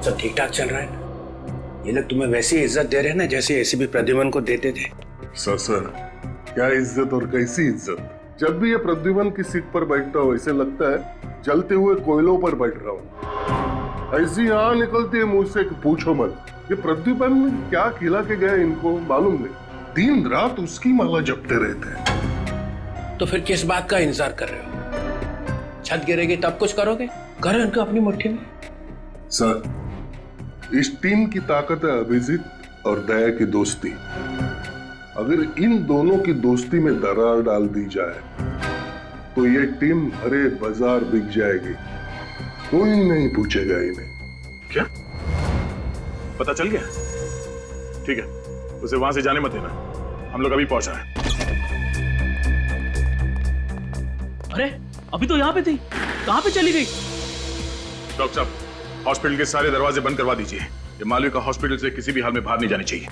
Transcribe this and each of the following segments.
सब ठीक ठाक चल रहा है ना? ये लोग तुम्हें वैसी इज्जत दे रहे हैं ना जैसे एसीपी प्रद्युमन को देते थे। सर क्या इज्जत और कैसी इज्जत। जब भी ये प्रद्युमन की सीट पर बैठता हूँ ऐसे लगता है जलते हुए कोयलों पर बैठ रहा हूँ। ऐसी यहाँ निकलती है मुंह से कि पूछो मत। ये प्रद्युमन क्या खिला के गए इनको मालूम नहीं, दिन रात उसकी माला जपते रहते हैं। तो फिर किस बात का इंतजार कर रहे हो? छत गिरेगी तब कुछ करोगे? करो इनको अपनी मुट्ठी में। सर इस टीम की ताकत है अभिजीत और दया की दोस्ती। अगर इन दोनों की दोस्ती में दरार डाल दी जाए तो ये टीम हरे बाजार बिक जाएगी, कोई नहीं पूछेगा इन्हें। क्या पता चल गया? ठीक है, उसे वहां से जाने मत देना, हम लोग अभी पहुंच रहे हैं। अरे अभी तो यहाँ पे थी, कहाँ पे चली गई? डॉक्टर साहब हॉस्पिटल के सारे दरवाजे बंद करवा दीजिए। ये मालविका हॉस्पिटल से किसी भी हाल में बाहर नहीं जानी चाहिए।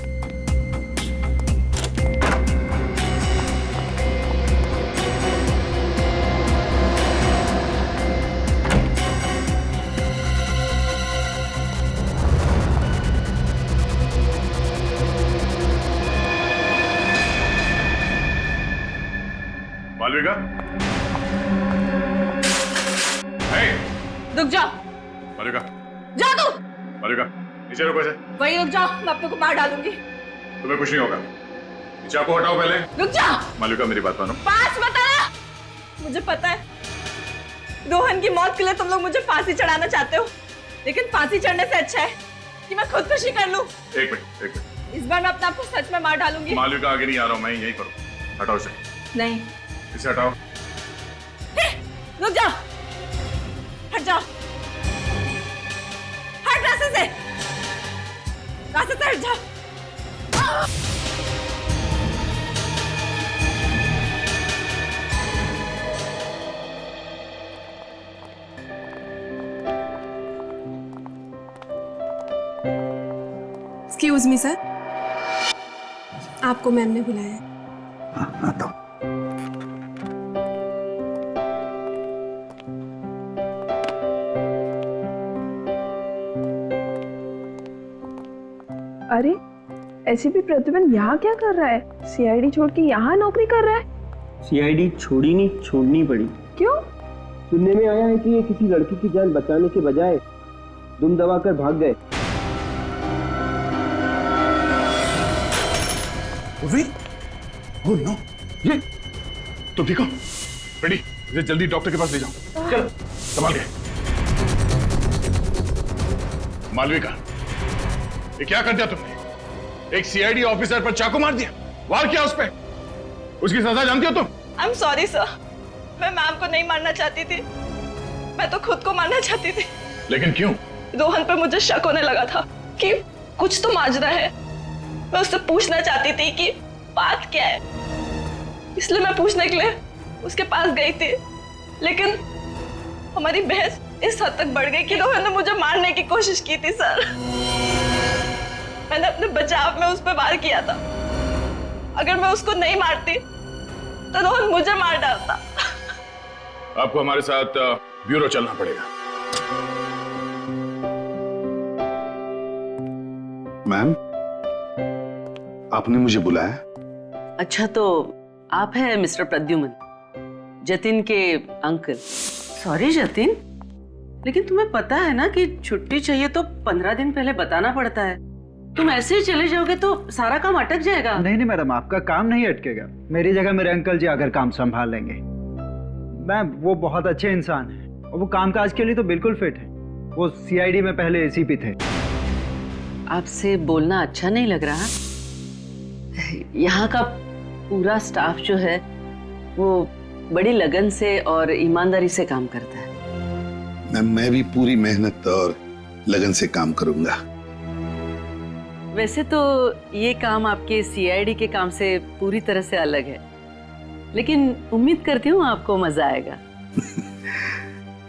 मालविका, रुक जाओ। मालविका, जा तू। मालविका नीचे रुको। ऐसे वही रुक जाओ, मैं अपने को मार डालूंगी। तुम्हें कुछ नहीं होगा, नीचे आपको हटाओ पहले। रुक जाओ। मालविका मेरी बात मानो। पास मत आना। मुझे पता है रोहन की मौत के लिए तुम लोग मुझे फांसी चढ़ाना चाहते हो, लेकिन फांसी चढ़ने से अच्छा है कि मैं खुदकुशी कर लूं। एक मिनट। इस बार मैं अपने आप को सच में मार डालूंगी। मालविका आगे नहीं आ रहा हूं, मैं यही करूं। हटाओ इसे। नहीं, इसे हटाओ। रुक जाओ, हट जाओ, हट रास्ते से हट जाओ। एक्सक्यूज मी सर, आपको मैम ने बुलाया है। आता हूं। अरे एसीपी प्रद्युमन यहाँ क्या कर रहा है? सीआईडी छोड़ के यहाँ नौकरी कर रहा है? सीआईडी छोड़ी नहीं, छोड़नी पड़ी। क्यों? सुनने में आया है कि ये किसी लड़की की जान बचाने के बजाय दुम दबाकर भाग गए। ओह नो, ये तुम ठीक हो? रेडी, इसे जल्दी डॉक्टर के पास ले जाओ। चलो संभाल के। मालविका, ये क्या कर दिया तुमने? एक सीआईडी ऑफिसर पर चाकू मार दिया, वार किया उस पे। उसकी सजा जानती हो तुम? आई एम सॉरी सर, मैं मैम को नहीं मारना चाहती थी, मैं तो खुद को मारना चाहती थी। लेकिन क्यों? रोहन पर मुझे शक होने लगा था कि कुछ तो माजरा है। मैं उससे पूछना चाहती थी कि बात क्या है, इसलिए मैं पूछने के लिए उसके पास गई थी। लेकिन हमारी बहस इस हद तक बढ़ गई कि रोहन ने मुझे मारने की कोशिश की थी सर। मैंने अपने बचाव में उस पर वार किया था। अगर मैं उसको नहीं मारती तो रोहन मुझे मार डालता। आपको हमारे साथ ब्यूरो चलना पड़ेगा। मैम, आपने मुझे बुलाया? अच्छा, तो आप हैं मिस्टर प्रद्युमन, जतिन के अंकल। सॉरी जतिन, लेकिन तुम्हें पता है ना कि छुट्टी चाहिए तो 15 दिन पहले बताना पड़ता है। तुम ऐसे ही चले जाओगे तो सारा काम अटक जाएगा। नहीं मैडम, आपका काम नहीं अटकेगा। मेरी जगह मेरे अंकल जी आकर काम संभाल लेंगे। मैम, वो बहुत अच्छे इंसान हैं और वो कामकाज के लिए तो बिल्कुल फिट है। वो सीआईडी में पहले एसीपी थे। आपसे बोलना अच्छा नहीं लग रहा? यहाँ का पूरा स्टाफ जो है वो बड़ी लगन से और ईमानदारी से काम करता है। मैम, मैं भी पूरी मेहनत और लगन से काम करूंगा। वैसे तो ये काम आपके सीआईडी के काम से पूरी तरह से अलग है, लेकिन उम्मीद करती हूँ आपको मजा आएगा।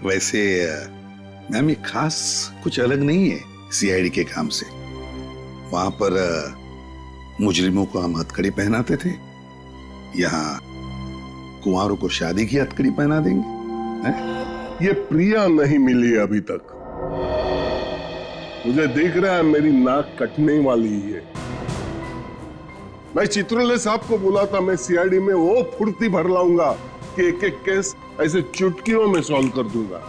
वैसे मैम, ये खास कुछ अलग नहीं है सीआईडी के काम से। वहां पर मुजरिमों को हम हथकड़ी पहनाते थे, यहाँ कुंवारों को शादी की हथकड़ी पहना देंगे। ये प्रिया नहीं मिली अभी तक। मुझे दिख रहा है मेरी नाक कटने वाली है। मैं चित्रोले साहब को बोला था मैं सीआईडी में वो फुर्ती भर लाऊंगा कि एक एक केस ऐसे चुटकियों में सॉल्व कर दूंगा,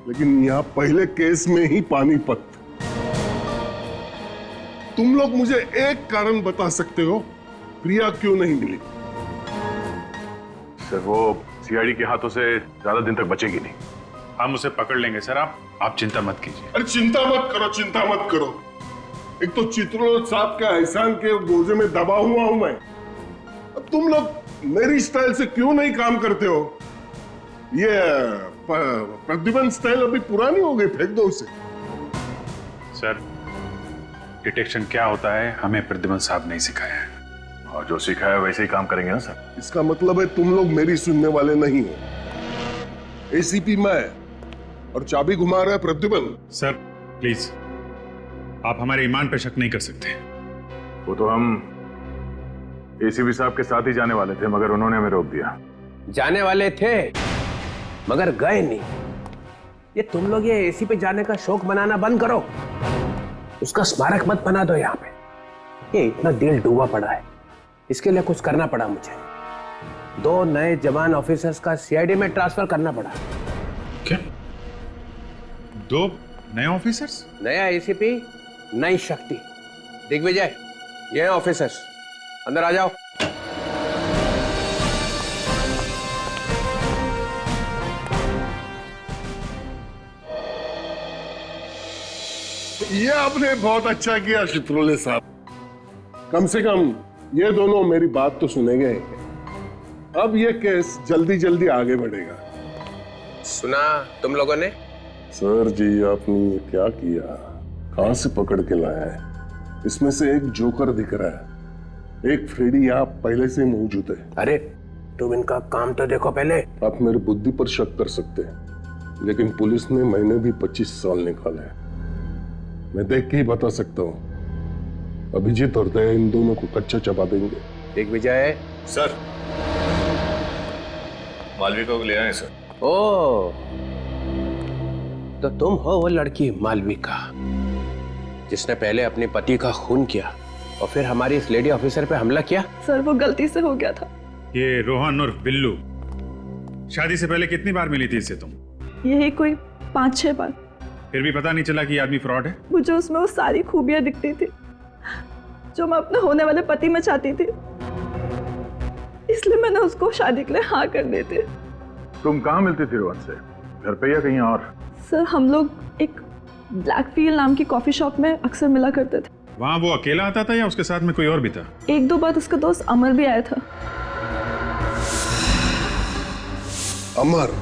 लेकिन यहाँ पहले केस में ही पानीपत। तुम लोग मुझे एक कारण बता सकते हो प्रिया क्यों नहीं मिली? सर वो सीआईडी के हाथों से ज्यादा दिन तक बचेगी नहीं। हम उसे पकड़ लेंगे सर, आप चिंता मत कीजिए। अरे चिंता मत करो, चिंता मत करो। एक तो चित्रोल साहब के एहसान के गोजे में दबा हुआ हूं मैं। अब तुम लोग मेरी स्टाइल से क्यों नहीं काम करते हो? ये प्रद्युमन स्टाइल अभी पुरानी हो गई, फेंक दो उसे। सर डिटेक्शन क्या होता है हमें प्रद्युमन साहब नहीं सिखाया है, और जो सिखाया है वैसे ही काम करेंगे ना सर। इसका मतलब है तुम लोग मेरी सुनने वाले नहीं हो। एसीपी मैं और चाबी घुमा रहा है प्रद्युमन। सर प्लीज, आप हमारे ईमान पे शक नहीं कर सकते। वो तो हम एसीपी साहब के साथ ही जाने वाले थे, मगर उन्होंने हमें रोक दिया। जाने वाले थे मगर गए नहीं। ये तुम लोग ये एसी पे जाने का शौक मनाना बंद करो, उसका स्मारक मत बना दो यहाँ पे। ये इतना दिल डूबा पड़ा है, इसके लिए कुछ करना पड़ा मुझे। 2 नए जवान ऑफिसर्स का सीआईडी में ट्रांसफर करना पड़ा। क्या 2 नए ऑफिसर्स? नया एसीपी, नई शक्ति। दिग्विजय, ये हैं ऑफिसर्स, अंदर आ जाओ। ये आपने बहुत अच्छा किया चित्रोले साहब। कम से कम ये दोनों मेरी बात तो सुनेंगे। अब ये केस जल्दी जल्दी आगे बढ़ेगा। सुना तुम लोगों ने? सर जी आपने ये क्या किया? कहां से पकड़ के लाया है? इसमें से एक जोकर दिख रहा है, एक फ्रेडी यहाँ पहले से मौजूद है। अरे तुम इनका काम तो देखो पहले। आप मेरी बुद्धि पर शक कर सकते हैं, लेकिन पुलिस ने मैंने भी 25 साल निकाले हैं। मैं देख के ही बता सकता हूँ। अभिजीत और दया इन दोनों को कच्चा चबा देंगे। दिग्विजय। सर मालविका को ले आए सर। ओ, तो तुम हो वो लड़की मालविका जिसने पहले अपने पति का खून किया और फिर हमारी इस लेडी ऑफिसर पे हमला किया? सर वो गलती से हो गया था। ये रोहन और बिल्लू शादी से पहले कितनी बार मिली थी इससे तुम? यही कोई 5-6 बार। फिर भी पता नहीं चला कि ये आदमी फ्रॉड है? मुझे उसमें वो सारी खूबियां दिखती थी जो मैं अपने होने वाले पति में चाहती थी, इसलिए मैंने उसको शादी के लिए हाँ कर दी थी। तुम कहाँ मिलती थी रोहन से, घर पे या कहीं और? सर हम लोग एक ब्लैकफील्ड नाम की कॉफी शॉप में अक्सर मिला करते थे। वहाँ वो अकेला आता था या उसके साथ में कोई और भी था? 1-2 बार उसका दोस्त अमर भी आया था। अमर?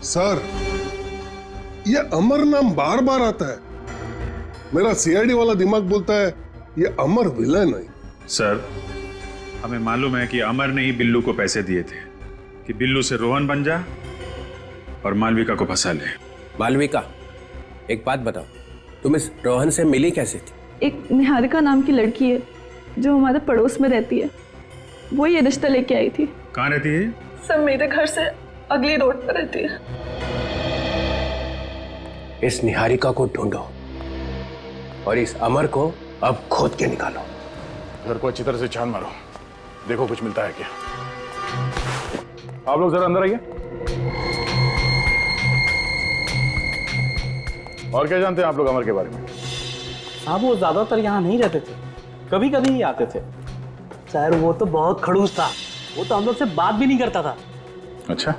सर ये अमर नाम बार बार आता है। मेरा सीआईडी वाला दिमाग बोलता है ये अमर विलन है। सर हमें मालूम है कि अमर ने ही बिल्लू को पैसे दिए थे कि बिल्लू से रोहन बन जा और मालविका को फंसा ले। मालविका, एक बात बताओ, तुम इस रोहन से मिली कैसे थी? एक निहारिका नाम की लड़की है जो हमारे पड़ोस में रहती है, वो ये रिश्ता लेके आई थी। कहाँ रहती है? सब मेरे घर से अगली रोड पर रहती है। इस निहारिका को ढूंढो और इस अमर को अब खोद के निकालो। घर को अच्छी तरह से छान मारो, देखो कुछ मिलता है क्या। आप लोग जरा अंदर आइए। और क्या जानते हैं आप लोग अमर के बारे में? साहब वो ज्यादातर यहाँ नहीं रहते थे, कभी कभी ही आते थे। सर वो तो बहुत खड़ूस था, वो तो हम लोग से बात भी नहीं करता था। अच्छा,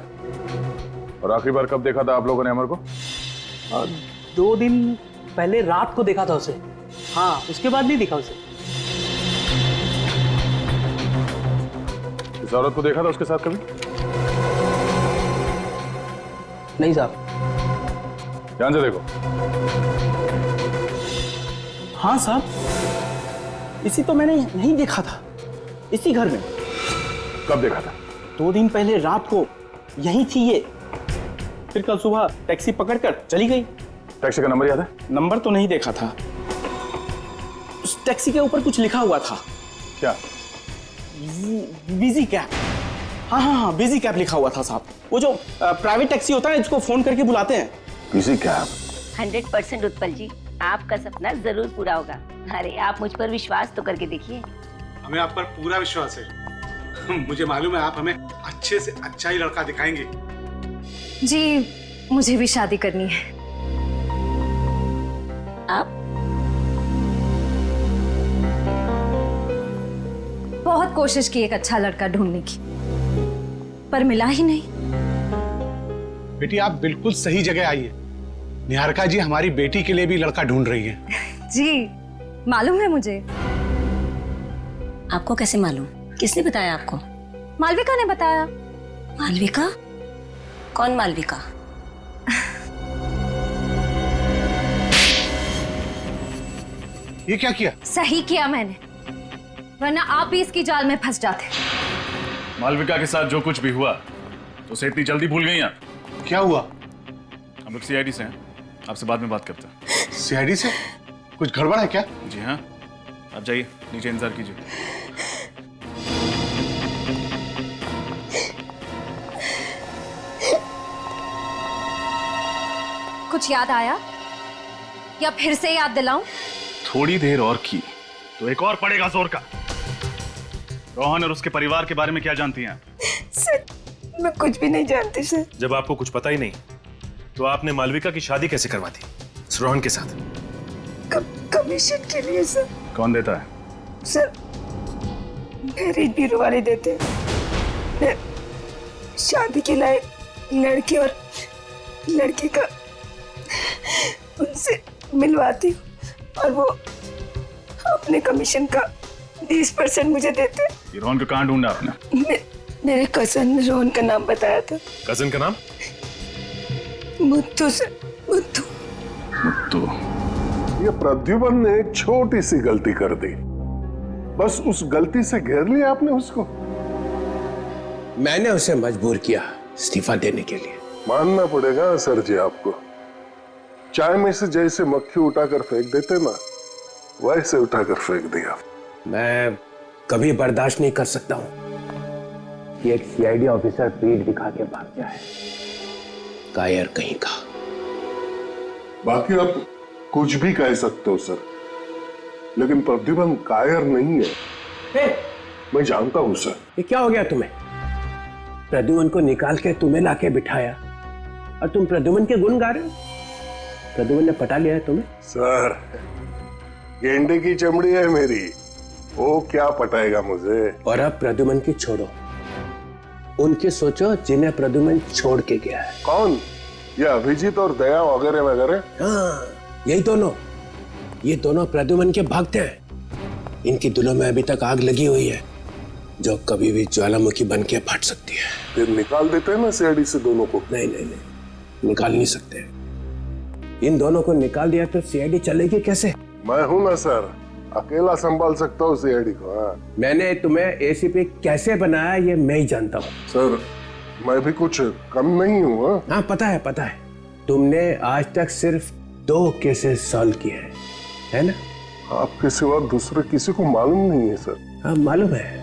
और आखिरी बार कब देखा था आप लोगों ने अमर को? 2 दिन पहले रात को देखा था उसे। हाँ, उसके बाद नहीं दिखा उसे। इस औरत को देखा था उसके साथ कभी? नहीं साहब। ध्यान से देखो। हाँ साहब, इसी तो मैंने नहीं देखा था, इसी घर में। कब देखा था? 2 दिन पहले रात को यही थी ये, फिर कल सुबह टैक्सी पकड़कर चली गई। टैक्सी का नंबर याद है? नंबर तो नहीं देखा था, उस टैक्सी के ऊपर कुछ लिखा हुआ था। क्या? Busy cab. हाँ हाँ हाँ, बिजी कैब लिखा हुआ था साहब। वो जो प्राइवेट टैक्सी होता है जिसको फोन करके बुलाते हैं। Busy cab? 100% उत्पल जी, आपका सपना जरूर पूरा होगा। अरे आप मुझ पर विश्वास तो करके देखिए। हमें आप पर पूरा विश्वास है। मुझे मालूम है आप हमें अच्छे से अच्छा ही लड़का दिखाएंगे। जी, मुझे भी शादी करनी है। आप बहुत कोशिश की एक अच्छा लड़का ढूंढने की, पर मिला ही नहीं। बेटी आप बिल्कुल सही जगह आई है। निहारिका जी हमारी बेटी के लिए भी लड़का ढूंढ रही है। जी, मालूम है मुझे। आपको कैसे मालूम? किसने बताया आपको? मालविका ने बताया। मालविका? कौन मालविका? ये क्या किया? सही किया मैंने, वरना आप भी इसकी जाल में फंस जाते। मालविका के साथ जो कुछ भी हुआ तो उसे इतनी जल्दी भूल गई आप? क्या हुआ? हम लोग सीआईडी से हैं, आपसे बाद में बात करते हैं। सीआईडी से? कुछ गड़बड़ है क्या? जी हाँ, आप जाइए नीचे इंतजार कीजिए। कुछ याद आया या फिर से याद दिलाऊं? थोड़ी देर और की तो एक और पड़ेगा जोर का। रोहन और उसके परिवार के बारे में क्या जानती हैं आप? सर, मैं कुछ भी नहीं जानती सर। जब आपको कुछ पता ही नहीं तो आपने मालविका की शादी कैसे करवा दी रोहन के साथ? कमीशन के लिए सर। कौन देता है? सर, मैरिज ब्यूरो वाले देते हैं। मैं शादी के लायक लड़के और लड़की का उनसे मिलवाती हूँ और वो अपने कमीशन का 20% मुझे देते हैं। ये रोहन को कहाँ ढूंढा आपने? मेरे कजन ने रोहन का नाम बताया था। कजन का नाम? मुत्तू सर, मुत्तू। मुत्तू। ये प्रद्युमन ने एक छोटी सी गलती कर दी, बस उस गलती से घेर लिया आपने उसको। मैंने उसे मजबूर किया इस्तीफा देने के लिए। मानना पड़ेगा सर जी आपको, चाय में से जैसे मक्खी उठाकर फेंक देते ना, वैसे उठाकर फेंक दिया। मैं कभी बर्दाश्त नहीं कर सकता हूं कि एक सीआईडी ऑफिसर पीठ दिखा के भाग जाए। कायर कहीं का। बाकी आप कुछ भी कह सकते हो सर, लेकिन प्रद्युमन कायर नहीं है। मैं जानता हूं सर। ये क्या हो गया तुम्हें? प्रद्युमन को निकाल के तुम्हें लाके बिठाया और तुम प्रद्युमन के गुण गा रहे हो। प्रद्युमन ने पटा लिया है तुम्हें? सर, गेंडे की चमड़ी है मेरी, वो क्या पटाएगा मुझे। और अब प्रद्युमन की छोड़ो, उनकी सोचो जिन्हें प्रद्युमन छोड़ के गया है। कौन? ये अभिजीत और दया वगैरह वगैरह? हाँ, यही दोनों। ये दोनों प्रद्युमन के भागते हैं। इनकी दिलों में अभी तक आग लगी हुई है जो कभी भी ज्वालामुखी बन के फट सकती है। फिर निकाल देते हैं ना सीआईडी से दोनों को। नहीं नहीं नहीं, निकाल नहीं सकते। इन दोनों को निकाल दिया तो सीआईडी चलेगी कैसे? मैं हूं ना सर, अकेला संभाल सकता हूँ सीआईडी को। हाँ। मैंने तुम्हें एसीपी कैसे बनाया ये मैं ही जानता हूँ। सर, मैं भी कुछ कम नहीं हूँ। हाँ, पता है पता है। तुमने आज तक सिर्फ 2 केसेस सॉल्व किए हैं, है ना? आपके सिवा दूसरे किसी को मालूम नहीं है सर। हाँ, मालूम है।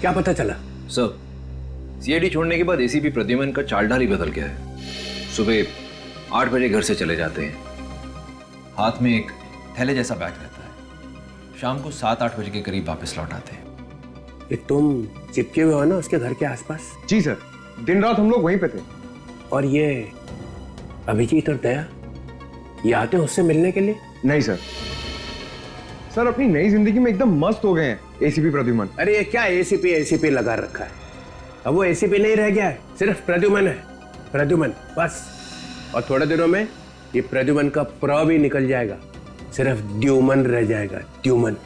क्या पता चला? सर, सीआईडी छोड़ने के बाद एसीपी प्रद्युमन का चालढाल ही बदल गया है। सुबह 8 बजे घर से चले जाते हैं, हाथ में एक थैले जैसा बैग रहता है। शाम को 7-8 बजे के करीब वापस लौट आते हैं। ये तुम चिपके हुए हो ना उसके घर के आसपास? जी सर, दिन रात हम लोग वहीं पे थे। और ये अभिजीत और दया, ये आते हैं उससे मिलने के लिए? नहीं सर, सर अपनी नई जिंदगी में एकदम मस्त हो गए हैं एसीपी प्रद्युमन। अरे ये क्या एसीपी लगा रखा है? अब वो एसीपी नहीं रह गया है, सिर्फ प्रद्युमन है। प्रद्युमन बस। और थोड़े दिनों में ये प्रद्युमन का प्र भी निकल जाएगा, सिर्फ द्युमन रह जाएगा। द्युमन।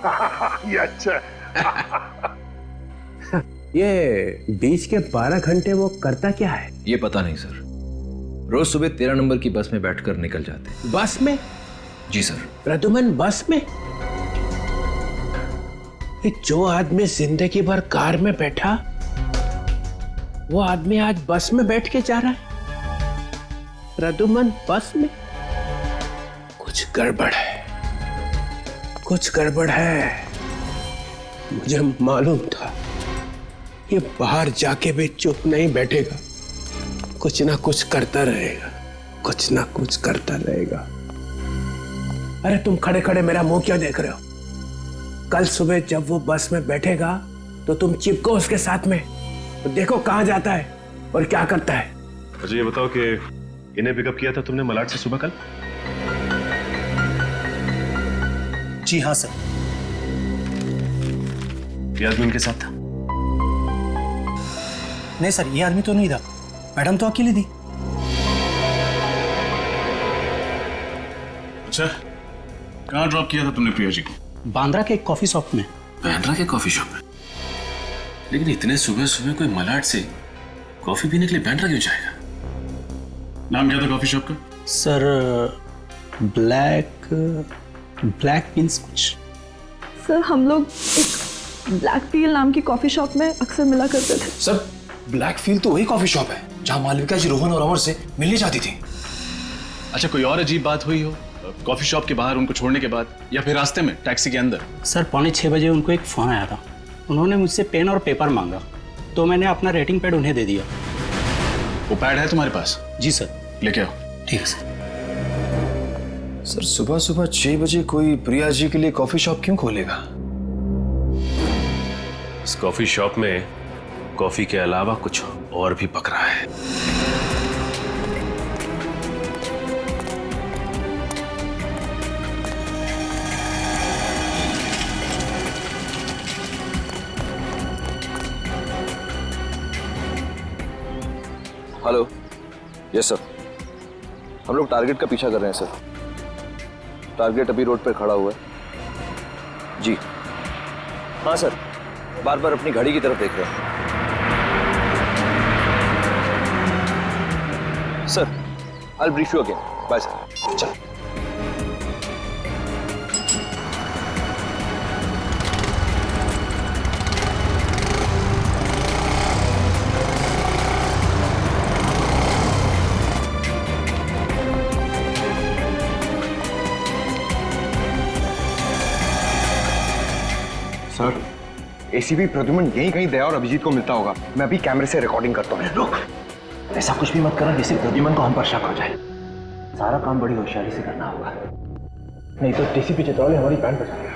ये अच्छा। ये बीच के 12 घंटे वो करता क्या है? ये पता नहीं सर। रोज सुबह 13 नंबर की बस में बैठकर निकल जाते हैं। बस में? जी सर। प्रद्युमन बस में? जो आदमी जिंदगी भर कार में बैठा, वो आदमी आज बस में बैठ के जा रहा है। प्रद्युमन बस में? कुछ गड़बड़ है, कुछ गड़बड़ है। मुझे मालूम था ये बाहर जाके भी चुप नहीं बैठेगा। कुछ ना कुछ करता रहेगा, कुछ ना कुछ करता रहेगा। अरे तुम खड़े खड़े मेरा मुंह क्यों देख रहे हो? कल सुबह जब वो बस में बैठेगा तो तुम चिपको उसके साथ में, तो देखो कहां जाता है और क्या करता है। मुझे ये बताओ कि इन्हें पिकअप किया था तुमने मलाड से सुबह कल? जी हाँ सर। ये आदमी इनके साथ था? नहीं सर, ये आदमी तो नहीं था, मैडम तो अकेली थी। अच्छा, कहाँ ड्रॉप किया था तुमने प्रिया जी को? बांद्रा के एक कॉफी शॉप में। बांद्रा के कॉफी शॉप में? लेकिन इतने सुबह सुबह कोई मलाड से कॉफी पीने के लिए बांद्रा क्यों जाएगा? नाम क्या था कॉफी शॉप का? सर ब्लैक मीन्स कुछ। सर हम लोग एक ब्लैक फील नाम की कॉफी शॉप में अक्सर मिला करते थे। सर ब्लैक फील्ड तो वही कॉफी शॉप है जहां मालविका जी रोहन और अमर से मिलने जाती थी। अच्छा, कोई और अजीब बात हुई हो कॉफी शॉप के बाहर उनको छोड़ने के बाद, या फिर रास्ते में टैक्सी के अंदर? सर 6:45 उनको एक फोन आया था। उन्होंने मुझसे पेन और पेपर मांगा, तो मैंने अपना रेटिंग पैड उन्हें दे दिया। वो पैड है तुम्हारे पास? जी सर। लेके आओ। ठीक है सर। सर सुबह सुबह 6 बजे कोई प्रिया जी के लिए कॉफी शॉप क्यों खोलेगा? इस कॉफी शॉप में कॉफी के अलावा कुछ और भी पक रहा है। हेलो। यस सर, हम लोग टारगेट का पीछा कर रहे हैं सर। टारगेट अभी रोड पर खड़ा हुआ है। जी हाँ सर, बार बार अपनी घड़ी की तरफ देख रहे हैं। Sir I will brief you again. Bye sir. चल। सर एसीपी प्रद्युमन यहीं कहीं दया और अभिजीत को मिलता होगा। मैं अभी कैमरे से रिकॉर्डिंग करता हूँ। रुक, ऐसा कुछ भी मत करना जिससे प्रद्युमन को हम पर शक हो जाए। सारा काम बड़ी होशियारी से करना होगा, नहीं तो डीसीपी चितौले हमारी बैंड बजा देगा।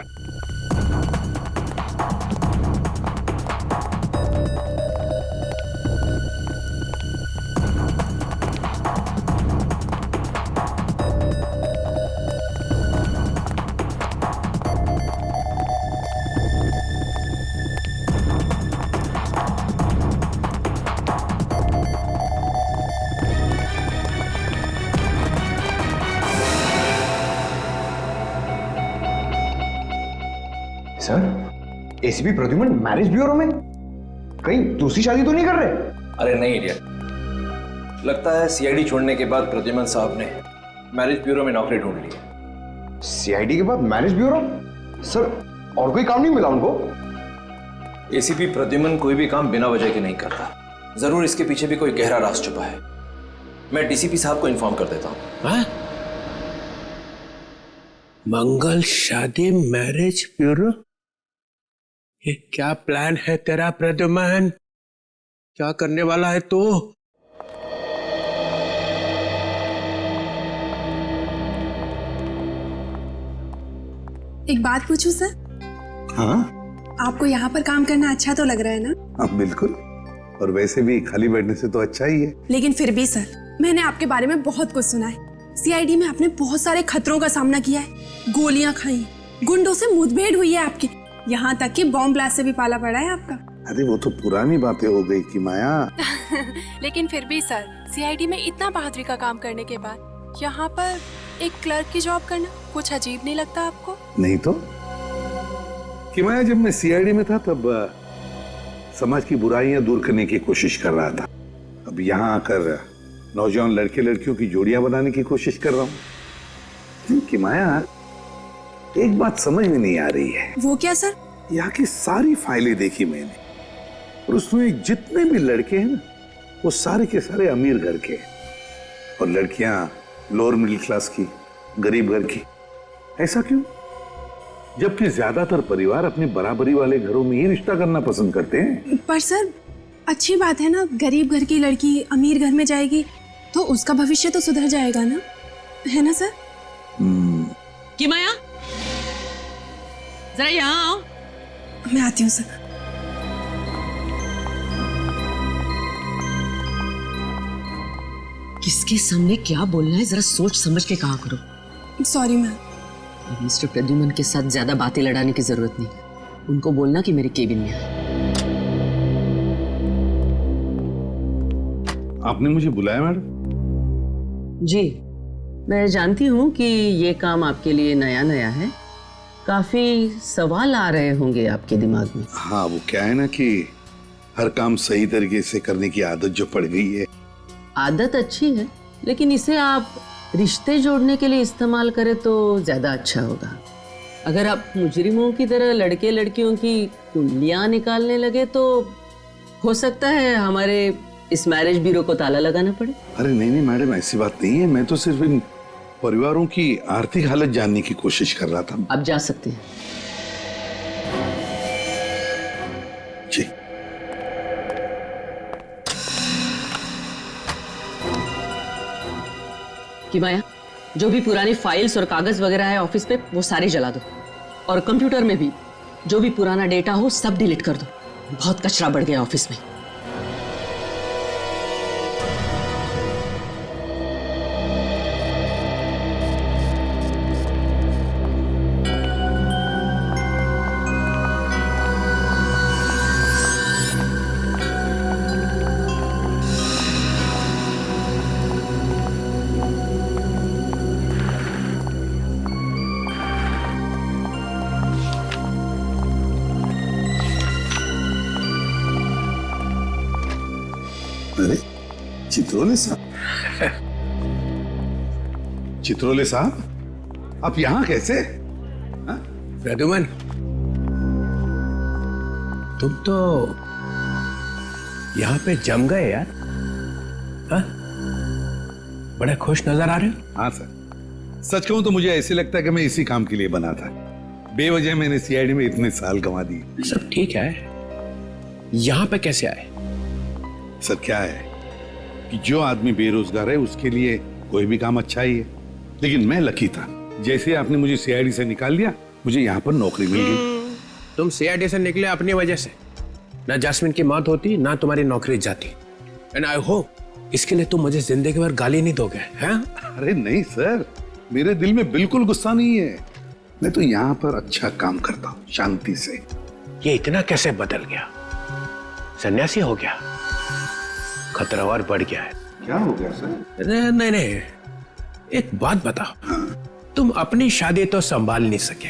Sir ACP Pradyuman marriage bureau में? कहीं दूसरी शादी तो नहीं कर रहे? अरे नहीं इडियट, लगता है सीआईडी छोड़ने के बाद प्रद्युमन साहब ने मैरिज ब्यूरो में नौकरी ढूंढ ली है। सीआईडी के बाद मैरिज ब्यूरो? सर और कोई काम नहीं मिला उनको? एसीपी प्रद्युमन कोई भी काम बिना वजह के नहीं करता। जरूर इसके पीछे भी कोई गहरा राज छुपा है। मैं डीसीपी साहब को इन्फॉर्म कर देता हूँ। मंगल शादी मैरिज ब्यूरो? ये क्या प्लान है तेरा प्रद्युमन? क्या करने वाला है तू? एक बात पूछूं सर? हाँ आपको यहाँ पर काम करना अच्छा तो लग रहा है ना? हाँ बिल्कुल, और वैसे भी खाली बैठने से तो अच्छा ही है। लेकिन फिर भी सर, मैंने आपके बारे में बहुत कुछ सुना है। सीआईडी में आपने बहुत सारे खतरों का सामना किया है, गोलियां खाई, गुंडों से मुठभेड़ हुई है आपकी, यहाँ तक कि बॉम्ब ब्लास्ट से भी पाला पड़ा है आपका। अरे वो तो पुरानी बातें हो गई कि माया। लेकिन फिर भी सर, सीआईडी में इतना बहादुरी का काम करने के बाद यहाँ पर एक क्लर्क की जॉब करना कुछ अजीब नहीं लगता आपको? नहीं तो कि माया, जब मैं सीआईडी में था तब समाज की बुराइयां दूर करने की कोशिश कर रहा था। अब यहाँ आकर नौजवान लड़के लड़कियों की जोड़ियां बनाने की कोशिश कर रहा हूँ। कि माया, एक बात समझ में नहीं आ रही है। वो क्या सर? यहाँ की सारी फाइलें देखी मैंने, और उसमें जितने भी लड़के हैं ना, वो सारे के सारे अमीर घर के, और लड़कियां लोअर मिडिल क्लास की, गरीब घर की। ऐसा क्यों? जबकि ज्यादातर परिवार अपने बराबरी वाले घरों में ही रिश्ता करना पसंद करते हैं। पर सर, अच्छी बात है ना, गरीब घर की लड़की अमीर घर में जाएगी तो उसका भविष्य तो सुधर जाएगा ना, है ना सर? कि माया, जरा यहाँ आओ। मैं आती हूँ सर। किसके सामने क्या बोलना है, जरा सोच समझ के कहा करो। Sorry ma'am. अब मिस्टर प्रद्युमन के साथ ज्यादा बातें लड़ाने की जरूरत नहीं। उनको बोलना कि मेरे केबिन में आए। आपने मुझे बुलाया मैडम? जी, मैं जानती हूँ कि ये काम आपके लिए नया नया है, काफी सवाल आ रहे होंगे आपके दिमाग में। हाँ, वो क्या है ना कि हर काम सही तरीके से करने की आदत जो पड़ गई है। आदत अच्छी है, लेकिन इसे आप रिश्ते जोड़ने के लिए इस्तेमाल करें तो ज्यादा अच्छा होगा। अगर आप मुजरिमों की तरह लड़के लड़कियों की कुंडलियां निकालने लगे तो हो सकता है हमारे इस मैरिज ब्यूरो को ताला लगाना पड़े। अरे नहीं नहीं मैडम, ऐसी बात नहीं है। मैं तो सिर्फ इन परिवारों की आर्थिक हालत जानने की कोशिश कर रहा था। आप जा सकते हैं। जी। कि माया, जो भी पुरानी फाइल्स और कागज वगैरह है ऑफिस पे, वो सारे जला दो, और कंप्यूटर में भी जो भी पुराना डेटा हो सब डिलीट कर दो। बहुत कचरा बढ़ गया ऑफिस में। अरे चित्रोले साहब, चित्रोले साहब, आप यहाँ कैसे? प्रद्युमन, तुम तो यहाँ पे जम गए यार। हाँ? बड़े खुश नजर आ रहे हो। हाँ सर, सच कहूं तो मुझे ऐसे लगता है कि मैं इसी काम के लिए बना था। बेवजह मैंने सीआईडी में इतने साल गंवा दिए। सब ठीक है, यहाँ पे कैसे आए? सर क्या है कि जो आदमी बेरोजगार है उसके लिए कोई भी काम अच्छा ही है, लेकिन मैं लकी था। जैसे आपने मुझे सीआईडी से निकाल दिया, मुझे यहाँ पर नौकरी मिल गई। तुम सीआईडी से निकले अपनी वजह से। ना जैस्मिन की मौत होती, ना तुम्हारी नौकरी जाती। एंड आई होप इसके लिए तुम मुझे जिंदगी भर गाली नहीं दोगे, हैं? अरे नहीं सर, मेरे दिल में बिल्कुल गुस्सा नहीं है। मैं तो यहाँ पर अच्छा काम करता हूँ, शांति से। ये इतना कैसे बदल गया? सन्यासी हो गया? खतरा और बढ़ गया है। क्या हो गया सर? नहीं नहीं, एक बात बताओ। हाँ। तुम अपनी शादी तो संभाल नहीं सके,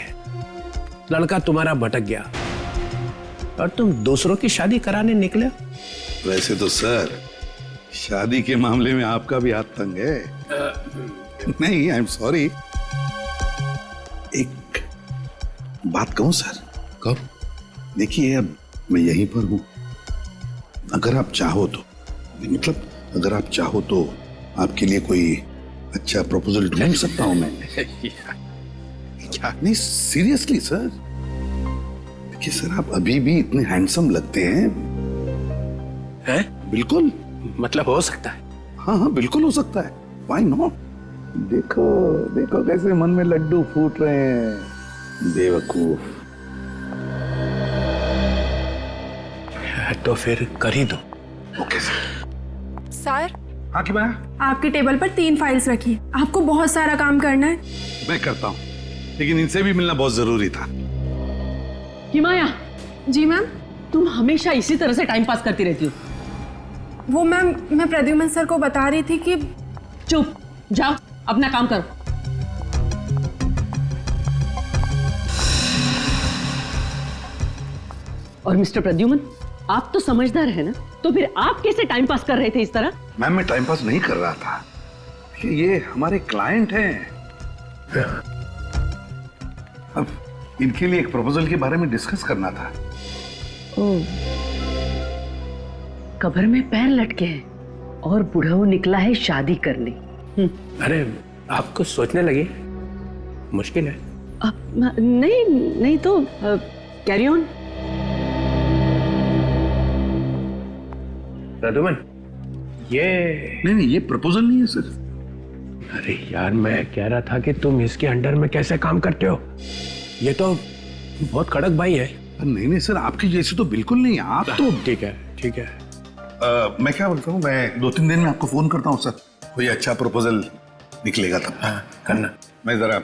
लड़का तुम्हारा भटक गया, और तुम दूसरों की शादी कराने निकले। वैसे तो सर, शादी के मामले में आपका भी हाथ तंग है। नहीं, आई एम सॉरी। एक बात कहूं सर? कब? देखिए, अब मैं यहीं पर हूं। अगर आप चाहो तो, मतलब अगर आप चाहो तो आपके लिए कोई अच्छा प्रपोजल ढूंढ सकता हूं मैं। क्या? नहीं सीरियसली सर। देखिए सर, आप अभी भी इतने हैंडसम लगते हैं। हैं? बिल्कुल। मतलब हो सकता है? हाँ हाँ, बिल्कुल हो सकता है। Why not? देखो देखो कैसे मन में लड्डू फूट रहे हैं, बेवकूफ। तो फिर कर ही दो। Okay sir. सर, हाँ की बात? आपकी टेबल पर 3 फाइल्स रखी है, आपको बहुत सारा काम करना है। मैं करता हूँ, लेकिन इनसे भी मिलना बहुत जरूरी था। कि माया। जी मैम। तुम हमेशा इसी तरह से टाइम पास करती रहती हो। वो मैम, मैं प्रद्युमन सर को बता रही थी कि। चुप, जाओ अपना काम करो। और मिस्टर प्रद्युमन, आप तो समझदार है ना, तो फिर आप कैसे टाइम पास कर रहे थे इस तरह? मैम, मैं टाइम पास नहीं कर रहा था। ये हमारे क्लाइंट हैं। अब इनके लिए एक प्रपोजल के बारे में डिस्कस करना था। ओह, कब्र में पैर लटके हैं और बुढ़ऊ निकला है शादी करने। अरे आप कुछ सोचने लगे? मुश्किल है। नहीं नहीं, तो कैरी ऑन। प्रद्युमन, ये नहीं, ये प्रपोजल नहीं है सर। अरे यार, मैं कह रहा था कि तुम इसके अंडर में कैसे काम करते हो? ये तो बहुत कड़क भाई है। नहीं सर, आपकी जैसी तो बिल्कुल नहीं। आप तो ठीक है। मैं क्या बोलता हूँ, मैं 2-3 दिन में आपको फोन करता हूँ सर। कोई अच्छा प्रपोजल निकलेगा तब। हाँ, करना। मैं जरा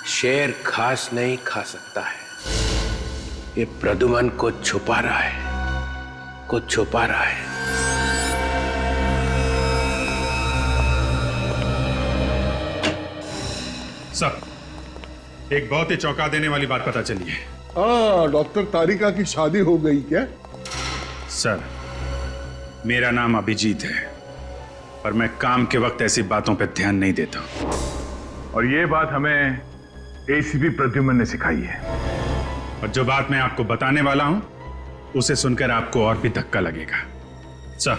शेर घास नहीं खा सकता है। ये प्रद्युमन को छुपा रहा है, सर, एक बहुत ही चौंका देने वाली बात पता चली है। डॉक्टर तारिका की शादी हो गई क्या? सर, मेरा नाम अभिजीत है, पर मैं काम के वक्त ऐसी बातों पर ध्यान नहीं देता। और ये बात हमें एसीपी प्रद्युमन ने सिखाई है। और जो बात मैं आपको बताने वाला हूं, उसे सुनकर आपको और भी धक्का लगेगा। सर,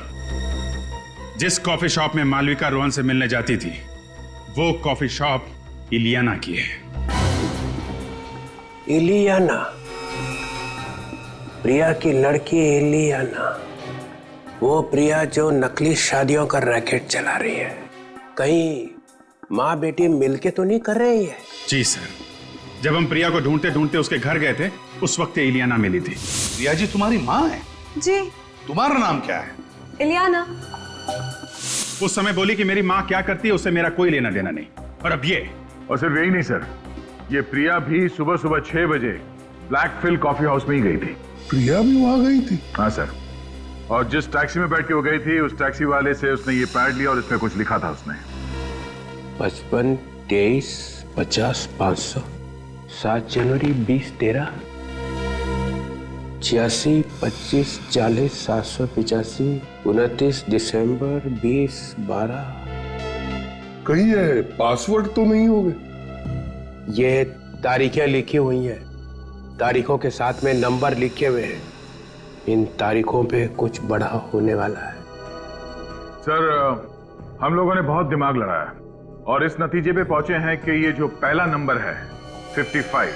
जिस कॉफी शॉप में मालविका रोहन से मिलने जाती थी, वो कॉफी शॉप इलियाना की है। इलियाना? प्रिया की लड़की इलियाना? वो प्रिया जो नकली शादियों का रैकेट चला रही है? कहीं माँ बेटी मिलके तो नहीं कर रही है? जी सर, जब हम प्रिया को ढूंढते ढूंढते उसके घर गए थे, उस वक्त इलियाना मिली थी। प्रिया जी तुम्हारी माँ है? जी। तुम्हारा नाम क्या है? इलियाना। उस समय बोली कि मेरी माँ क्या करती है उससे मेरा कोई लेना देना नहीं। और अब ये। और सिर्फ यही नहीं सर, ये प्रिया भी सुबह 6 बजे ब्लैक फिल कॉफी हाउस में ही गई थी। प्रिया भी वहां गई थी? हाँ सर, और जिस टैक्सी में बैठ के वो गई थी, उस टैक्सी वाले से उसने ये पैड लिया और इसमें कुछ लिखा था उसने। 55 23 50 500, 7 जनवरी 20 13, 86 25 40 785, 29 दिसंबर 20 12। कहीं ये पासवर्ड तो नहीं होगे? ये तारीखें लिखी हुई हैं, तारीखों के साथ में नंबर लिखे हुए हैं। इन तारीखों पे कुछ बड़ा होने वाला है। सर, हम लोगों ने बहुत दिमाग लड़ाया और इस नतीजे पे पहुंचे हैं कि ये जो पहला नंबर है 55,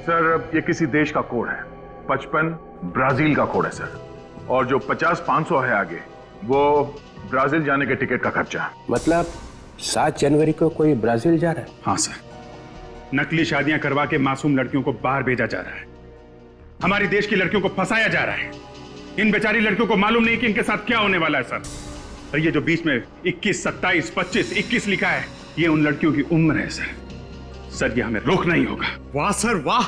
सर, ये किसी देश का कोड है। 55 ब्राजील का कोड है सर। और जो 50-500 है आगे, वो ब्राजील जाने के टिकट का खर्चा। मतलब 7 जनवरी को कोई ब्राजील जा रहा है? हाँ सर, नकली शादियां करवा के मासूम लड़कियों को बाहर भेजा जा रहा है। हमारी देश की लड़कियों को फंसाया जा रहा है। इन बेचारी लड़कियों को मालूम नहीं कि इनके साथ क्या होने वाला है सर। और ये जो बीच में 21, 27, 25, 21 लिखा है, ये उन लड़कियों की उम्र है सर। सर, ये हमें रोकना ही होगा। वाह सर वाह,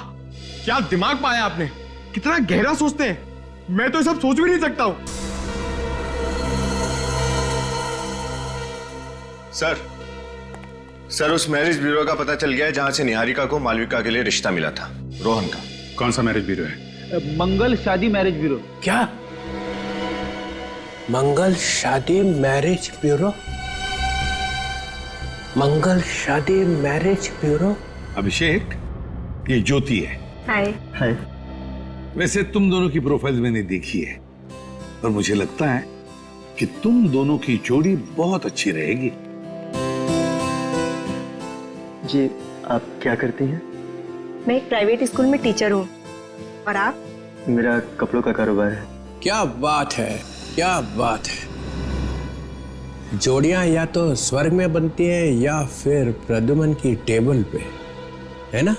क्या दिमाग पाया आपने। कितना गहरा सोचते हैं, मैं तो ये सब सोच भी नहीं सकता हूं। सर, उस मैरिज ब्यूरो का पता चल गया है जहां से निहारिका को मालविका के लिए रिश्ता मिला था, रोहन का। कौन सा मैरिज ब्यूरो है? मंगल शादी मैरिज ब्यूरो। क्या? मंगल शादी मैरिज ब्यूरो? मंगल शादी मैरिज ब्यूरो? अभिषेक, ये ज्योति है। हाय। वैसे तुम दोनों की प्रोफाइल मैंने देखी है और मुझे लगता है कि तुम दोनों की जोड़ी बहुत अच्छी रहेगी। जी, आप क्या करती हैं? मैं एक प्राइवेट स्कूल में टीचर हूँ। और आप? मेरा कपड़ों का कारोबार है। क्या बात है, क्या बात है। जोड़ियां या तो स्वर्ग में बनती हैं या फिर प्रद्युमन की टेबल पे, है ना?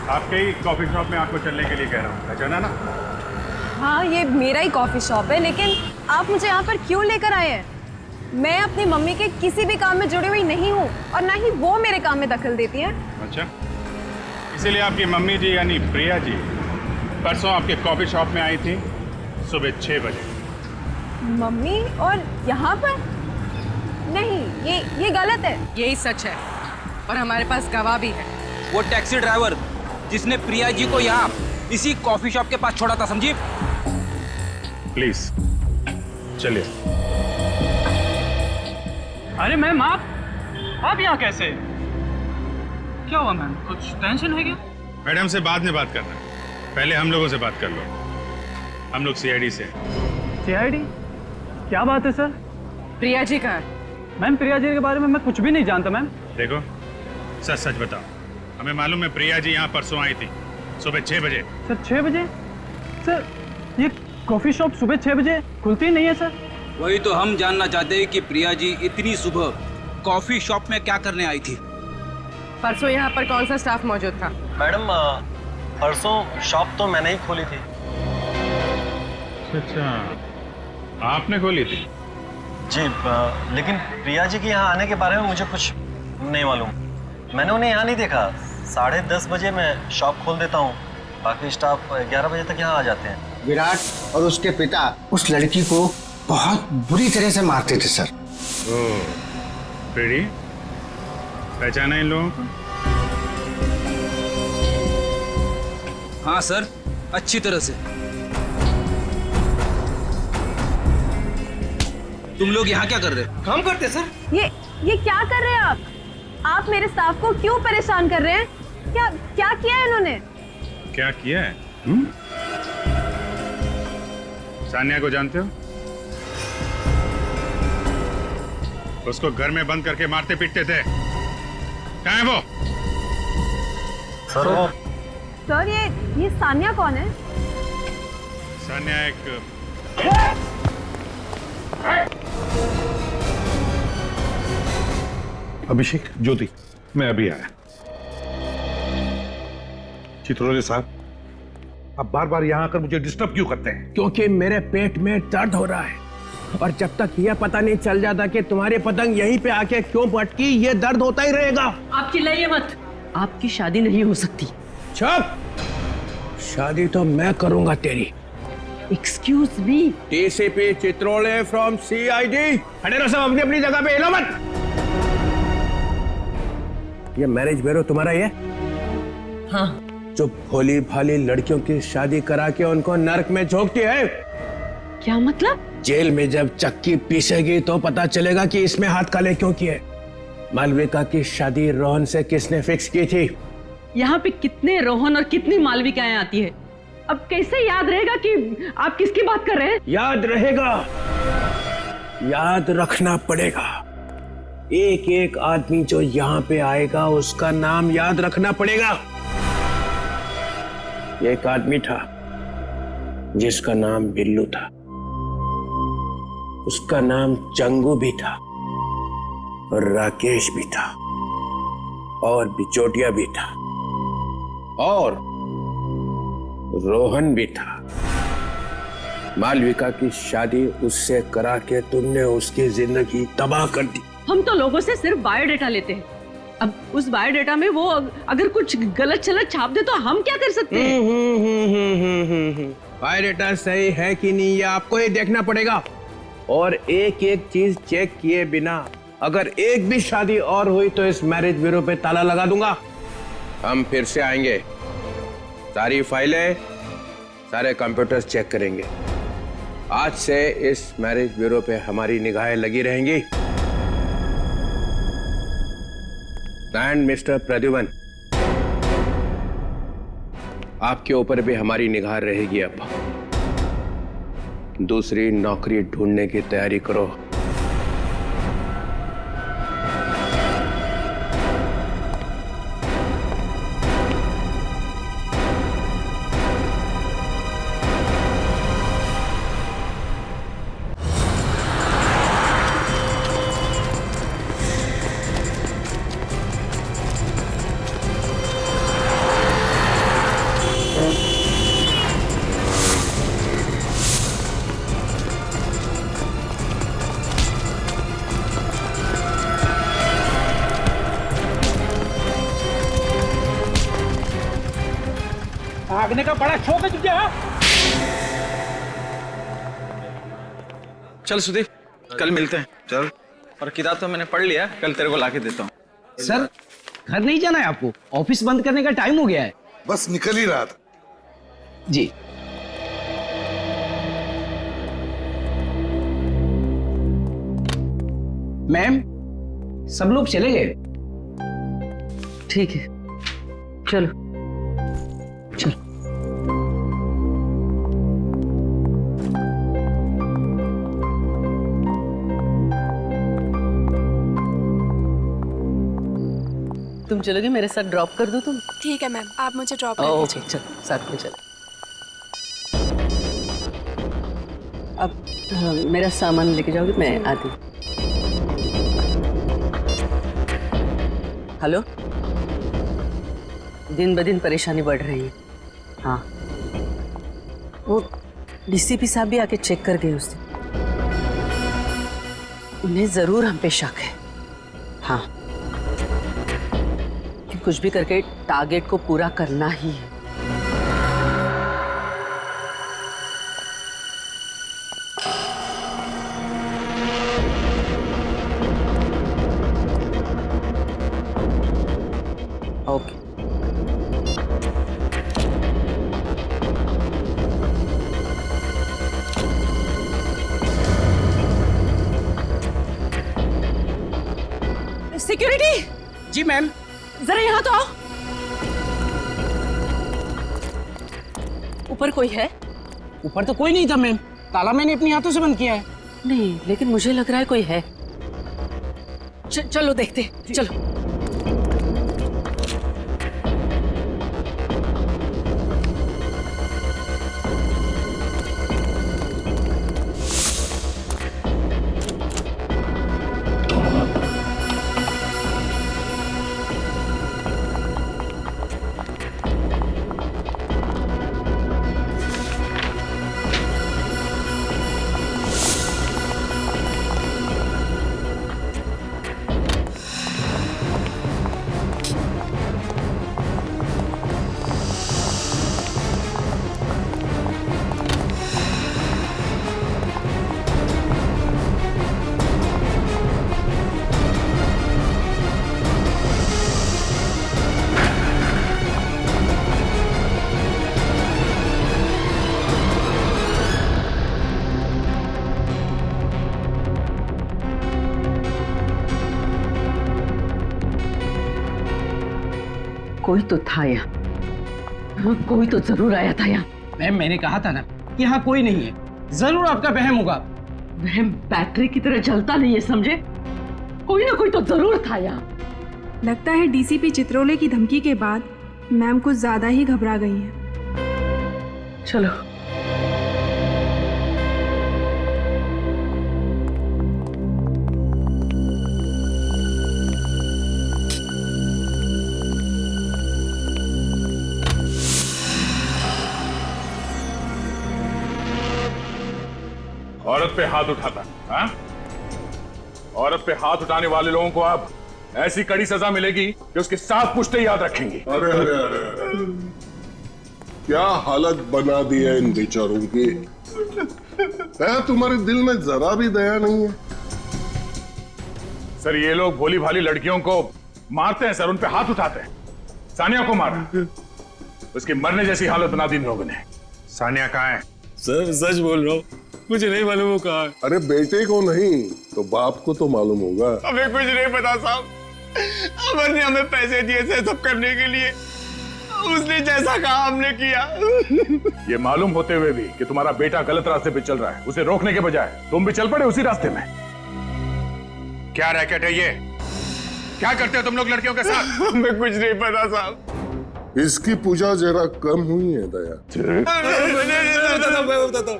आपके ही कॉफी शॉप में आपको चलने के लिए कह रहा हूँ, पहचाना ना? हाँ, ये मेरा ही कॉफी शॉप है, लेकिन आप मुझे यहाँ पर क्यों लेकर आए हैं? मैं अपनी मम्मी के किसी भी काम में जुड़ी हुई नहीं हूँ और ना ही वो मेरे काम में दखल देती हैं। अच्छा, इसीलिए आपकी मम्मी जी यानी प्रिया जी परसों आपके कॉफी शॉप में आई थी सुबह 6 बजे। मम्मी? और यहाँ पर? नहीं, ये गलत है। यही सच है और हमारे पास गवाह भी है। वो टैक्सी ड्राइवर जिसने प्रिया जी को यहाँ इसी कॉफी शॉप के पास छोड़ा था, समझी? प्लीज चलिए। अरे मैम आप यहाँ कैसे? क्या हुआ मैम, कुछ टेंशन है क्या? मैडम से बाद में बात करना, पहले हम लोगों से बात कर लो। हम लोग सीआईडी से। सीआईडी? क्या बात है सर? प्रिया जी कहाँ है? मैम प्रिया जी के बारे में मैं कुछ भी नहीं जानता मैम। देखो सच सच बताओ, हमें मालूम है प्रिया जी यहाँ परसों आई थी सुबह 6 बजे। सर 6 बजे? सर ये कॉफी शॉप सुबह 6 बजे खुलती नहीं है सर। वही तो हम जानना चाहते हैं कि प्रिया जी इतनी सुबह कॉफी शॉप में क्या करने आई थी। परसों यहाँ पर कौन सा स्टाफ मौजूद था? मैडम परसों शॉप तो मैंने ही खोली थी। अच्छा आपने खोली थी? जी लेकिन प्रिया जी के यहाँ आने के बारे में मुझे कुछ नहीं मालूम। मैंने उन्हें यहाँ नहीं देखा। 10:30 बजे मैं शॉप खोल देता हूँ, बाकी स्टाफ 11 बजे तक यहाँ आ जाते हैं। विराट और उसके पिता उस लड़की को बहुत बुरी तरह से मारते थे सर। प्रीति, पहचाना इन लोगों को? हाँ सर, अच्छी तरह से। तुम लोग यहाँ क्या कर रहे हो? काम करते सर। ये क्या कर रहे हैं आप मेरे स्टाफ को क्यों परेशान कर रहे हैं? क्या किया है इन्होंने? क्या किया है? सानिया को जानते हो? उसको घर में बंद करके मारते पीटते थे। कहाँ है वो? सर ये सानिया कौन है? सानिया एक अभिषेक, ज्योति, मैं अभी आया। चित्रोले साहब, आप बार बार यहाँ आकर मुझे डिस्टर्ब क्यों करते हैं? क्योंकि मेरे पेट में दर्द हो रहा है और जब तक यह पता नहीं चल जाता कि तुम्हारी पतंग यहीं पे आके क्यों पटकी, ये दर्द होता ही रहेगा। आप चिल्लाइए मत, आपकी शादी नहीं हो सकती। चुप! शादी तो मैं करूंगा तेरी। Excuse me. TCP Chitrole from CID. खड़े रहो सब अपनी अपनी जगह पे, हिलो मत। ये मैरिज ब्यूरो तुम्हारा ही है? हाँ। जो भोली भाली लड़कियों की शादी करा के उनको नरक में झोंकती है। क्या मतलब? जेल में जब चक्की पीसेगी तो पता चलेगा कि इसमें हाथ काले क्यों किए। मालविका की शादी रोहन से किसने फिक्स की थी? यहाँ पे कितने रोहन और कितनी मालविकाएं आती है, अब कैसे याद रहेगा कि आप किसकी बात कर रहे हैं? याद रहेगा, याद रखना पड़ेगा। एक एक आदमी जो यहाँ पे आएगा उसका नाम याद रखना पड़ेगा। एक आदमी था जिसका नाम बिल्लू था, उसका नाम चंगू भी था और राकेश भी था और बिचौटिया भी था और रोहन भी था। मालविका की शादी उससे करा के तुमने उसकी जिंदगी तबाह कर दी। हम तो लोगों से सिर्फ बायोडेटा लेते हैं, अब उस बायोडेटा में वो अगर कुछ गलत चलत छाप दे तो हम क्या कर सकते हैं? बायोडेटा सही है कि नहीं ये आपको ही देखना पड़ेगा और एक एक चीज चेक किए बिना अगर एक भी शादी और हुई तो इस मैरिज ब्यूरो पे ताला लगा दूंगा। हम फिर से आएंगे, सारी फाइलें, सारे कंप्यूटर्स चेक करेंगे। आज से इस मैरिज ब्यूरो पे हमारी निगाहें लगी रहेंगी। एंड मिस्टर प्रद्युमन, आपके ऊपर भी हमारी निगाह रहेगी। अब दूसरी नौकरी ढूंढने की तैयारी करो। भागने का बड़ा शौक है तुझे? हाँ? चल सुदीप, कल मिलते हैं। चल। और किताब तो मैंने पढ़ लिया, कल तेरे को लाके देता हूँ। सर, घर नहीं जाना है आपको? ऑफिस बंद करने का टाइम हो गया है। बस निकल ही रहा था। जी। मैम, सब लोग चले गए। ठीक है, चलो चलो। तुम चलोगे मेरे साथ? ड्रॉप कर दो तुम? ठीक है मैम, आप मुझे ड्रॉप कर ओके, चलो साथ में चलो। अब मेरा सामान लेके जाओगे? मैं आती हूँ। हेलो, दिन ब दिन परेशानी बढ़ रही है। हाँ, वो डीसीपी साहब भी आके चेक कर गए उस दिन। उन्हें जरूर हम पे शक है। हाँ, कि कुछ भी करके टारगेट को पूरा करना ही है। ओके। सिक्योरिटी जी मैम। जरा यहाँ तो आओ। ऊपर कोई है? ऊपर तो कोई नहीं था मैम, ताला मैंने अपने हाथों से बंद किया है। नहीं, लेकिन मुझे लग रहा है कोई है। चलो देखते, चलो। कोई तो था यहाँ, कोई तो जरूर आया था यहाँ। मैम मैंने कहा था ना कि यहाँ कोई नहीं है, जरूर आपका वहम होगा। वहम बैटरी की तरह जलता नहीं है, समझे? कोई ना कोई तो जरूर था यहाँ। लगता है डीसीपी चित्रोले की धमकी के बाद मैम कुछ ज्यादा ही घबरा गई हैं। चलो। औरत पे हाथ उठाता, हाँ? औरत पे हाथ उठाने वाले लोगों को अब ऐसी कड़ी सजा मिलेगी कि उसके 7 पुश्ते याद रखेंगी। अरे अरे अरे, क्या हालत बना दी है इन बेचारों की। तुम्हारे दिल में जरा भी दया नहीं है? सर, ये लोग भोली भाली लड़कियों को मारते हैं सर, उन पे हाथ उठाते हैं। सानिया को मारा, उसकी मरने जैसी हालत बना दी इन लोगों ने। सानिया कहाँ है? सर सच बोल रहा हूँ, मुझे नहीं मालूम वो कहाँ है। अरे बेटे को नहीं तो बाप को तो मालूम होगा। हमें कुछ नहीं पता साहब, अमर ने हमें पैसे दिए थे सब करने के लिए, उसने जैसा कहा हमने किया। ये मालूम होते हुए भी कि तुम्हारा बेटा गलत रास्ते पे चल रहा है, उसे रोकने के बजाय तुम भी चल पड़े उसी रास्ते में। क्या रैकेट है ये? क्या करते हो तुम लोग लड़कियों के साथ? हमें कुछ नहीं पता साहब। इसकी पूजा जरा कम हुई है दया। मैं बताता हूँ,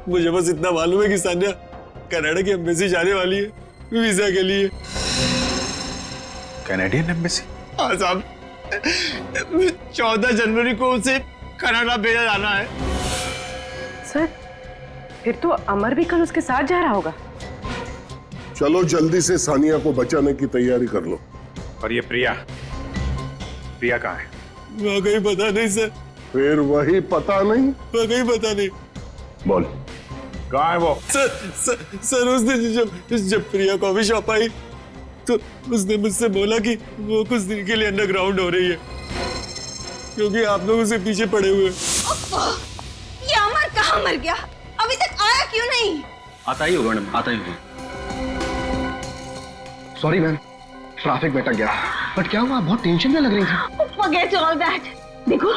मुझे बस इतना मालूम है कि सानिया कनाडा की एम्बेसी जाने वाली है वीजा के लिए। Canadian embassy? हाँ साहब, 14 जनवरी को उसे कनाडा भेजा जाना है। सर, फिर तो अमर भी कल उसके साथ जा रहा होगा। चलो जल्दी से सानिया को बचाने की तैयारी कर लो। और ये प्रिया, प्रिया कहाँ है? वाकई पता नहीं सर। फिर वही पता नहीं? वाकई पता नहीं। बोल, कहाँ है वो? सर उस दिन जब प्रिया कॉफी शॉप आई तो उसने मुझसे बोला कि वो कुछ दिन के लिए अंडरग्राउंड हो रही है क्योंकि आप लोग उसे पीछे पड़े हुए। ये अमर कहाँ मर गया? अभी तक आया क्यों नहीं? आता ही होगा मैडम, आता ही होगा। सॉरी मैम, ट्रैफिक में अटक गया। बट क्या हुआ, बहुत टेंशन में लग रही थी। Forget all that. देखो,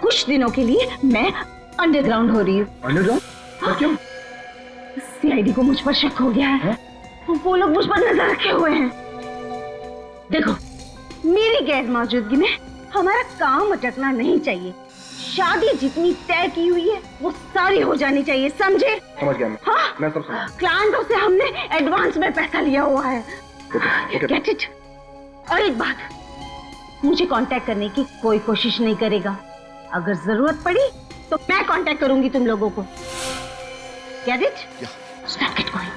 कुछ दिनों के लिए मैं अंडरग्राउंड हो रही हूँ। अंडरग्राउंड? पर क्यों? सीआईडी को मुझ पर शक हो गया है। वो लोग मुझ पर नजर रखे हुए हैं। देखो, मेरी गैर मौजूदगी में हमारा काम अटकना नहीं चाहिए। शादी जितनी तय की हुई है वो सारी हो जानी चाहिए, समझे? समझ गया मैं। हाँ? मैं सब समझ। क्लाइंटों से हमने एडवांस में पैसा लिया हुआ है। ओके। Get it? और एक बात, मुझे कांटेक्ट करने की कोई कोशिश नहीं करेगा। अगर जरूरत पड़ी तो मैं कांटेक्ट करूंगी तुम लोगों को। Get it? Stop it going.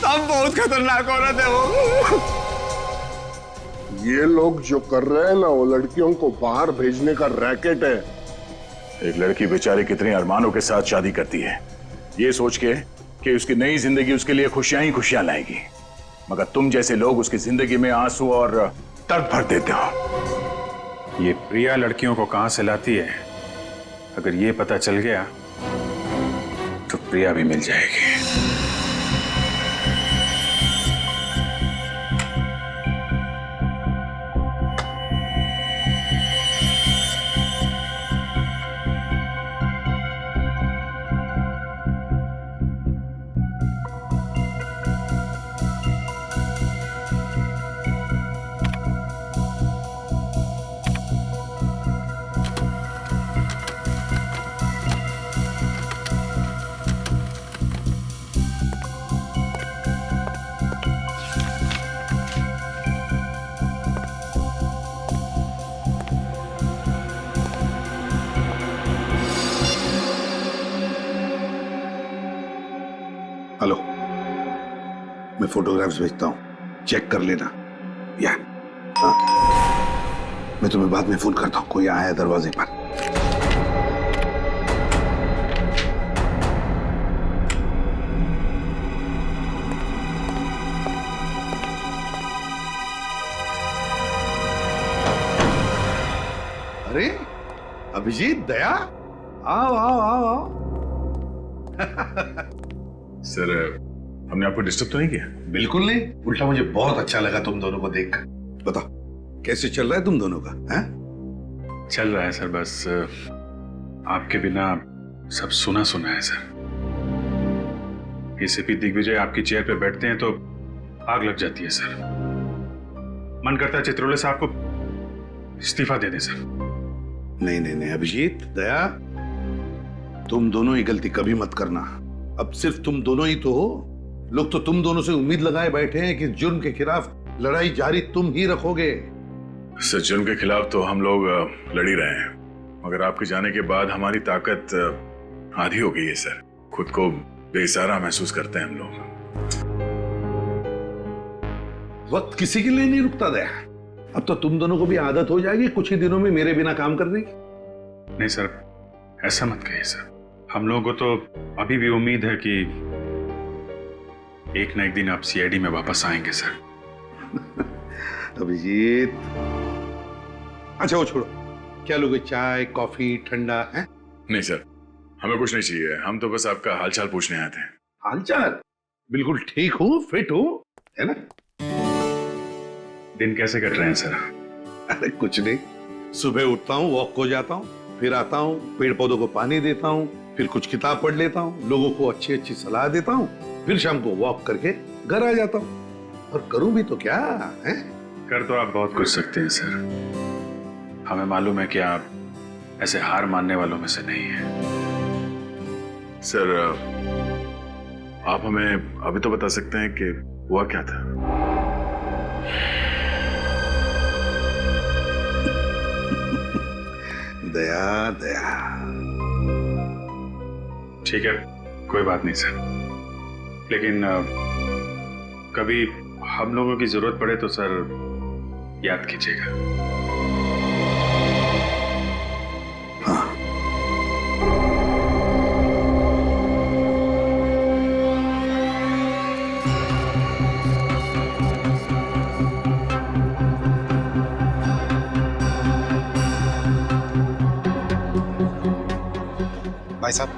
अब बहुत खतरनाक औरत है वो। ये लोग जो कर रहे हैं ना, वो लड़कियों को बाहर भेजने का रैकेट है। एक लड़की बेचारी कितने अरमानों के साथ शादी करती है, ये सोच के कि उसकी नई जिंदगी उसके लिए खुशियां ही खुशियां लाएगी, मगर तुम जैसे लोग उसकी जिंदगी में आंसू और दर्द भर देते हो। ये प्रिया लड़कियों को कहां से लाती है, अगर ये पता चल गया तो प्रिया भी मिल जाएगी। हेलो, मैं फोटोग्राफ्स भेजता हूँ, चेक कर लेना। या हाँ, मैं तुम्हें बाद में फोन करता हूँ, कोई आया है दरवाजे पर। अरे अभिजीत, दया, आओ आओ आओ आओ। सर, हमने आपको डिस्टर्ब तो नहीं किया? बिल्कुल नहीं, उल्टा मुझे बहुत अच्छा लगा तुम दोनों को देखकर। बताओ कैसे चल रहा है तुम दोनों का? हैं? चल रहा है सर, बस आपके बिना सब सुना सुना है सर। एसीपी दिग्विजय आपकी चेयर पे बैठते हैं तो आग लग जाती है सर। मन करता है चित्रोले साहब को इस्तीफा दे दें सर। नहीं नहीं नहीं अभिजीत, दया, तुम दोनों ही गलती कभी मत करना। अब सिर्फ तुम दोनों ही तो हो। लोग तो तुम दोनों से उम्मीद लगाए बैठे हैं कि जुर्म के खिलाफ लड़ाई जारी तुम ही रखोगे। सर, जुर्म के खिलाफ तो हम लोग लड़ ही रहे हैं, मगर आपके जाने के बाद हमारी ताकत आधी हो गई है सर। खुद को बेसहारा महसूस करते हैं हम लोग। वक्त किसी के लिए नहीं रुकता दया। अब तो तुम दोनों को भी आदत हो जाएगी कुछ ही दिनों में मेरे बिना काम करने की। नहीं सर, ऐसा मत कहिए सर। हम लोगों को तो अभी भी उम्मीद है कि एक ना एक दिन आप सीआईडी में वापस आएंगे सर। अभिजीत, अच्छा वो छोड़ो, क्या लोगे, चाय कॉफी ठंडा है? नहीं सर, हमें कुछ नहीं चाहिए, हम तो बस आपका हालचाल पूछने आए थे। हालचाल? बिल्कुल ठीक हूँ, फिट हूँ, है ना? दिन कैसे कट रहे हैं सर? अरे कुछ नहीं, सुबह उठता हूँ, वॉक को जाता हूँ, फिर आता हूँ, पेड़ पौधों को पानी देता हूँ, फिर कुछ किताब पढ़ लेता हूँ, लोगों को अच्छी अच्छी सलाह देता हूँ, फिर शाम को वॉक करके घर आ जाता हूँ। और करूँ भी तो क्या है? कर तो आप बहुत कुछ सकते हैं सर। हमें मालूम है कि आप ऐसे हार मानने वालों में से नहीं हैं। सर, आप हमें अभी तो बता सकते हैं कि हुआ क्या था? दया दया। ठीक है, कोई बात नहीं सर, लेकिन कभी हम लोगों की जरूरत पड़े तो सर याद कीजिएगा। हाँ। भाई साहब,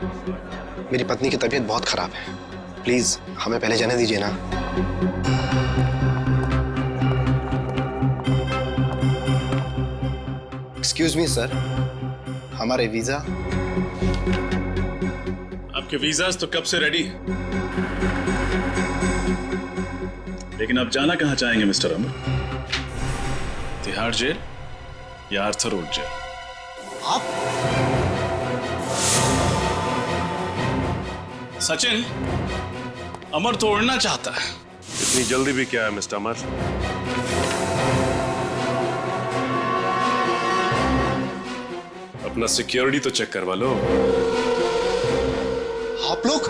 मेरी पत्नी की तबीयत बहुत खराब है, प्लीज हमें पहले जाने दीजिए ना। एक्सक्यूज मी सर, हमारे वीजा। आपके वीजास तो कब से रेडी, लेकिन आप जाना कहां चाहेंगे मिस्टर अमर? तिहाड़ जेल या आर्थर रोड जेल? आप सचिन, अमर तो उड़ना चाहता है। इतनी जल्दी भी क्या है मिस्टर अमर? अपना सिक्योरिटी तो चेक करवा लो। आप लोग